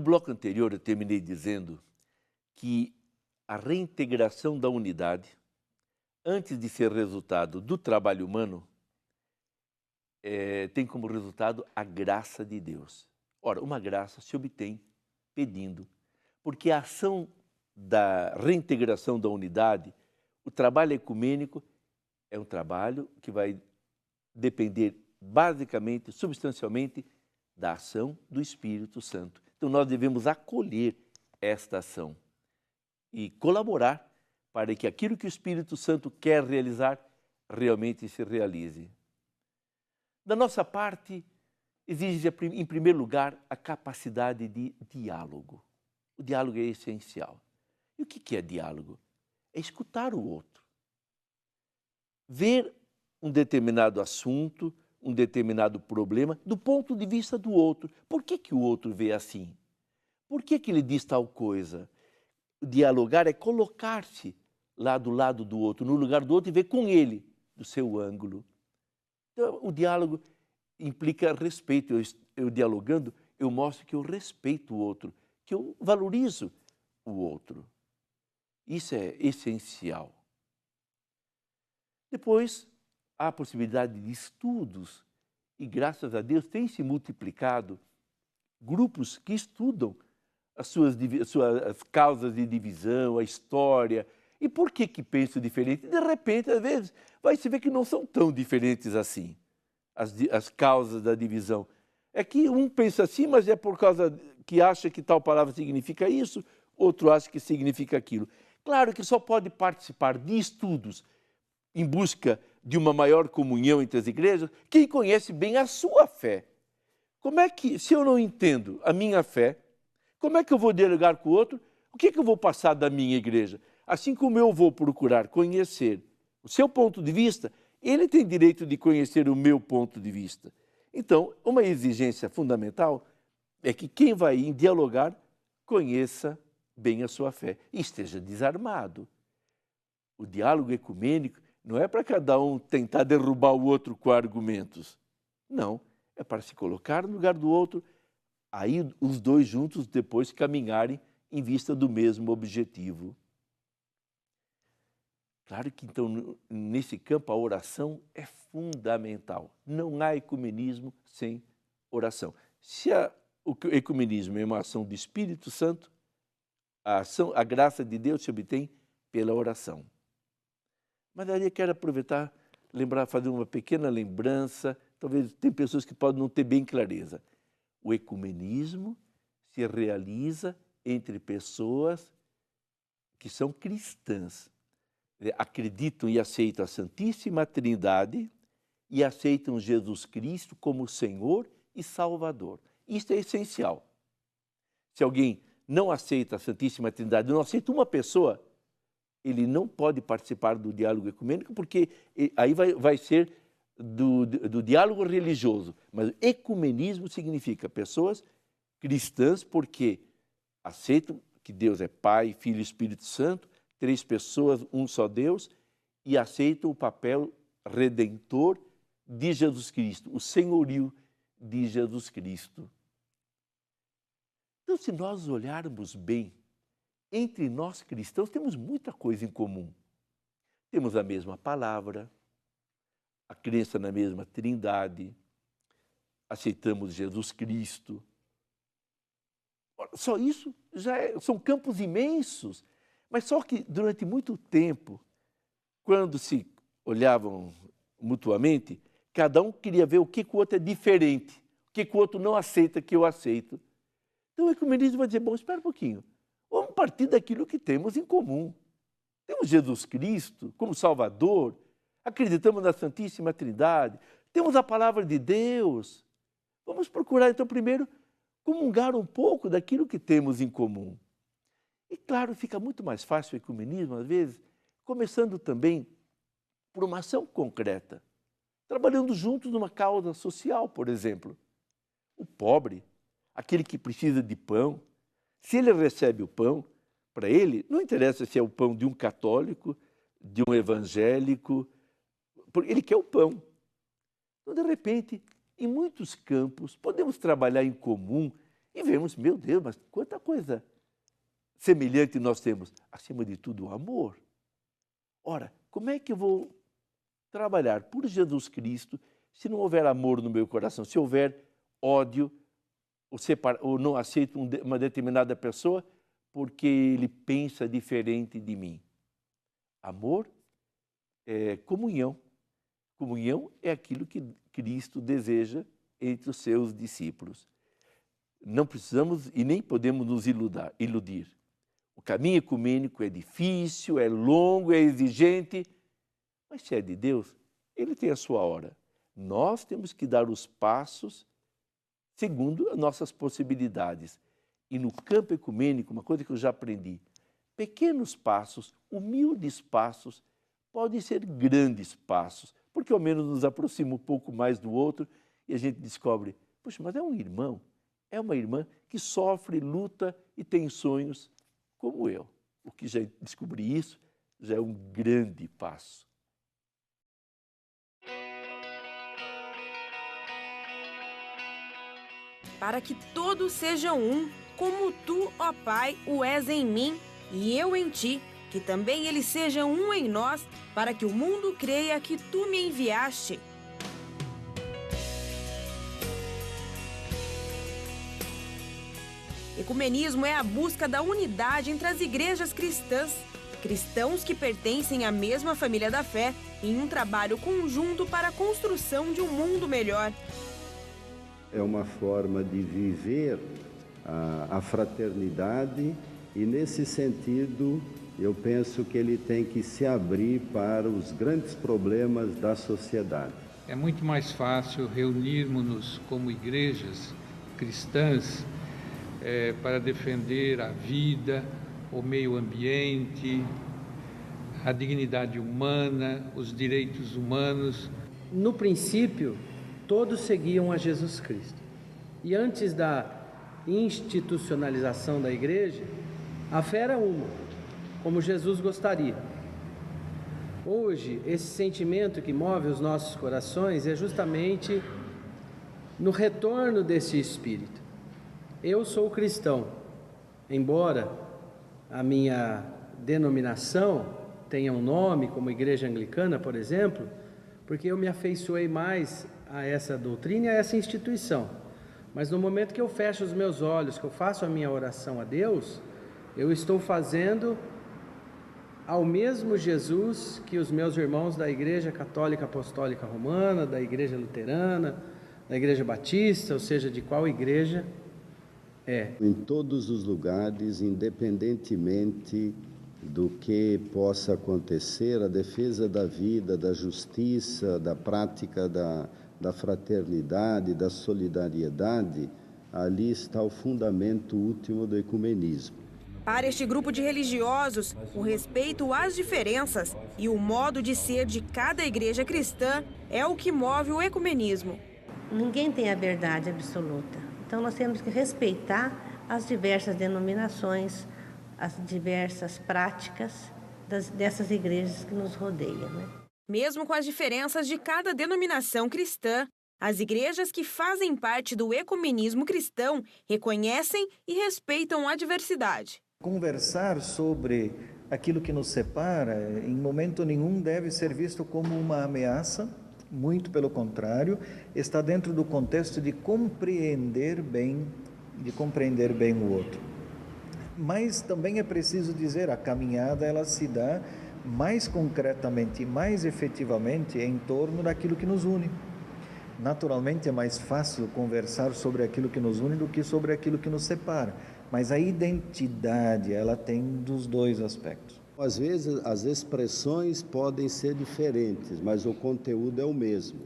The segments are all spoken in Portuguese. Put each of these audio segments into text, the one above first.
bloco anterior, eu terminei dizendo que a reintegração da unidade, antes de ser resultado do trabalho humano, tem como resultado a graça de Deus. Ora, uma graça se obtém pedindo, porque a ação da reintegração da unidade, o trabalho ecumênico, é um trabalho que vai depender basicamente, substancialmente, da ação do Espírito Santo. Então, nós devemos acolher esta ação e colaborar para que aquilo que o Espírito Santo quer realizar realmente se realize. Da nossa parte, exige, em primeiro lugar, a capacidade de diálogo. O diálogo é essencial. E o que é diálogo? É escutar o outro. Ver um determinado assunto, um determinado problema, do ponto de vista do outro. Por que o outro vê assim? Por que ele diz tal coisa? Dialogar é colocar-se lá do lado do outro, no lugar do outro e ver com ele, do seu ângulo. Então, o diálogo implica respeito. Eu dialogando, eu mostro que eu respeito o outro, que eu valorizo o outro. Isso é essencial. Depois, há a possibilidade de estudos e, graças a Deus, tem se multiplicado grupos que estudam as causas de divisão, a história. E por que pensam diferente? De repente, às vezes, vai se ver que não são tão diferentes assim, as causas da divisão. É que um pensa assim, mas é por causa que acha que tal palavra significa isso, outro acha que significa aquilo. Claro que só pode participar de estudos em busca de uma maior comunhão entre as igrejas quem conhece bem a sua fé. Como é que, se eu não entendo a minha fé, como é que eu vou dialogar com o outro? O que eu vou passar da minha igreja? Assim como eu vou procurar conhecer o seu ponto de vista, ele tem direito de conhecer o meu ponto de vista. Então, uma exigência fundamental é que quem vai dialogar conheça bem a sua fé e esteja desarmado. O diálogo ecumênico não é para cada um tentar derrubar o outro com argumentos. Não, é para se colocar no lugar do outro, aí os dois juntos depois caminharem em vista do mesmo objetivo. Claro que, então, nesse campo, a oração é fundamental. Não há ecumenismo sem oração. Se o ecumenismo é uma ação do Espírito Santo, a graça de Deus se obtém pela oração. Mas aí eu quero aproveitar, fazer uma pequena lembrança, talvez tem pessoas que podem não ter bem clareza. O ecumenismo se realiza entre pessoas que são cristãs, acreditam e aceitam a Santíssima Trindade e aceitam Jesus Cristo como Senhor e Salvador. Isso é essencial. Se alguém não aceita a Santíssima Trindade, não aceita uma pessoa, ele não pode participar do diálogo ecumênico, porque aí vai ser do diálogo religioso. Mas ecumenismo significa pessoas cristãs porque aceitam que Deus é Pai, Filho e Espírito Santo, 3 pessoas, um só Deus, e aceitam o papel redentor de Jesus Cristo, o senhorio de Jesus Cristo. Então, se nós olharmos bem, entre nós cristãos temos muita coisa em comum. Temos a mesma palavra, a crença na mesma Trindade, aceitamos Jesus Cristo. Só isso são campos imensos, mas só que durante muito tempo, quando se olhavam mutuamente, cada um queria ver o que o outro é diferente, o que o outro não aceita que eu aceito. Então o ecumenismo vai dizer, bom, espera um pouquinho, vamos partir daquilo que temos em comum. Temos Jesus Cristo como Salvador, acreditamos na Santíssima Trindade, temos a Palavra de Deus. Vamos procurar, então, primeiro, comungar um pouco daquilo que temos em comum. E, claro, fica muito mais fácil o ecumenismo, às vezes, começando também por uma ação concreta, trabalhando juntos numa causa social, por exemplo. O pobre, aquele que precisa de pão, se ele recebe o pão, para ele, não interessa se é o pão de um católico, de um evangélico, ele quer o pão. Então, de repente, em muitos campos, podemos trabalhar em comum e vemos, meu Deus, mas quanta coisa semelhante nós temos. Acima de tudo, o amor. Ora, como é que eu vou trabalhar por Jesus Cristo se não houver amor no meu coração? Se houver ódio, ou não aceito uma determinada pessoa porque ele pensa diferente de mim. Amor é comunhão. Comunhão é aquilo que Cristo deseja entre os seus discípulos. Não precisamos e nem podemos nos iludir. O caminho ecumênico é difícil, é longo, é exigente, mas se é de Deus, ele tem a sua hora. Nós temos que dar os passos segundo as nossas possibilidades. E no campo ecumênico, uma coisa que eu já aprendi, pequenos passos, humildes passos, podem ser grandes passos, porque ao menos nos aproxima um pouco mais do outro e a gente descobre, poxa, mas é um irmão, é uma irmã que sofre, luta e tem sonhos como eu. O que já descobri isso já é um grande passo. Para que todos sejam um, como tu, ó Pai, o és em mim e eu em ti, que também eles sejam um em nós, para que o mundo creia que tu me enviaste. Ecumenismo é a busca da unidade entre as igrejas cristãs, cristãos que pertencem à mesma família da fé, em um trabalho conjunto para a construção de um mundo melhor. É uma forma de viver a fraternidade e, nesse sentido, eu penso que ele tem que se abrir para os grandes problemas da sociedade. É muito mais fácil reunirmos-nos como igrejas cristãs para defender a vida, o meio ambiente, a dignidade humana, os direitos humanos. No princípio, todos seguiam a Jesus Cristo. E antes da institucionalização da igreja, a fé era uma, como Jesus gostaria. Hoje, esse sentimento que move os nossos corações é justamente no retorno desse espírito. Eu sou cristão, embora a minha denominação tenha um nome, como Igreja Anglicana, por exemplo, porque eu me afeiçoei mais a essa doutrina e a essa instituição. Mas no momento que eu fecho os meus olhos, que eu faço a minha oração a Deus, eu estou fazendo ao mesmo Jesus que os meus irmãos da Igreja Católica Apostólica Romana, da Igreja Luterana, da Igreja Batista, ou seja, de qual igreja é. Em todos os lugares, independentemente do que possa acontecer, a defesa da vida, da justiça, da prática da fraternidade, da solidariedade, ali está o fundamento último do ecumenismo. Para este grupo de religiosos, o respeito às diferenças e o modo de ser de cada igreja cristã é o que move o ecumenismo. Ninguém tem a verdade absoluta, então nós temos que respeitar as diversas denominações, as diversas práticas dessas igrejas que nos rodeiam, né? Mesmo com as diferenças de cada denominação cristã, as igrejas que fazem parte do ecumenismo cristão reconhecem e respeitam a diversidade. Conversar sobre aquilo que nos separa, em momento nenhum, deve ser visto como uma ameaça, muito pelo contrário, está dentro do contexto de compreender bem o outro. Mas também é preciso dizer, a caminhada ela se dá mais concretamente, mais efetivamente em torno daquilo que nos une. Naturalmente é mais fácil conversar sobre aquilo que nos une do que sobre aquilo que nos separa, mas a identidade ela tem dos dois aspectos. Às vezes as expressões podem ser diferentes, mas o conteúdo é o mesmo.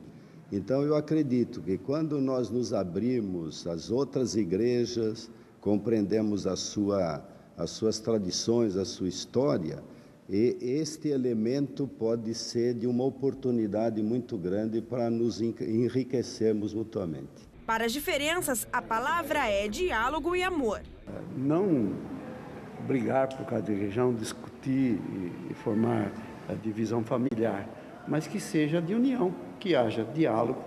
Então eu acredito que quando nós nos abrimos às outras igrejas, compreendemos as suas tradições, a sua história, e este elemento pode ser de uma oportunidade muito grande para nos enriquecermos mutuamente. Para as diferenças, a palavra é diálogo e amor. Não brigar por causa de religião, discutir e formar a divisão familiar, mas que seja de união, que haja diálogo,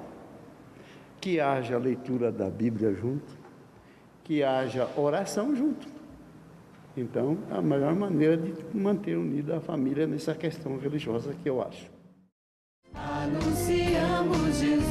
que haja leitura da Bíblia junto, que haja oração junto. Então, a melhor maneira de manter unida a família nessa questão religiosa que eu acho. Anunciamos Jesus.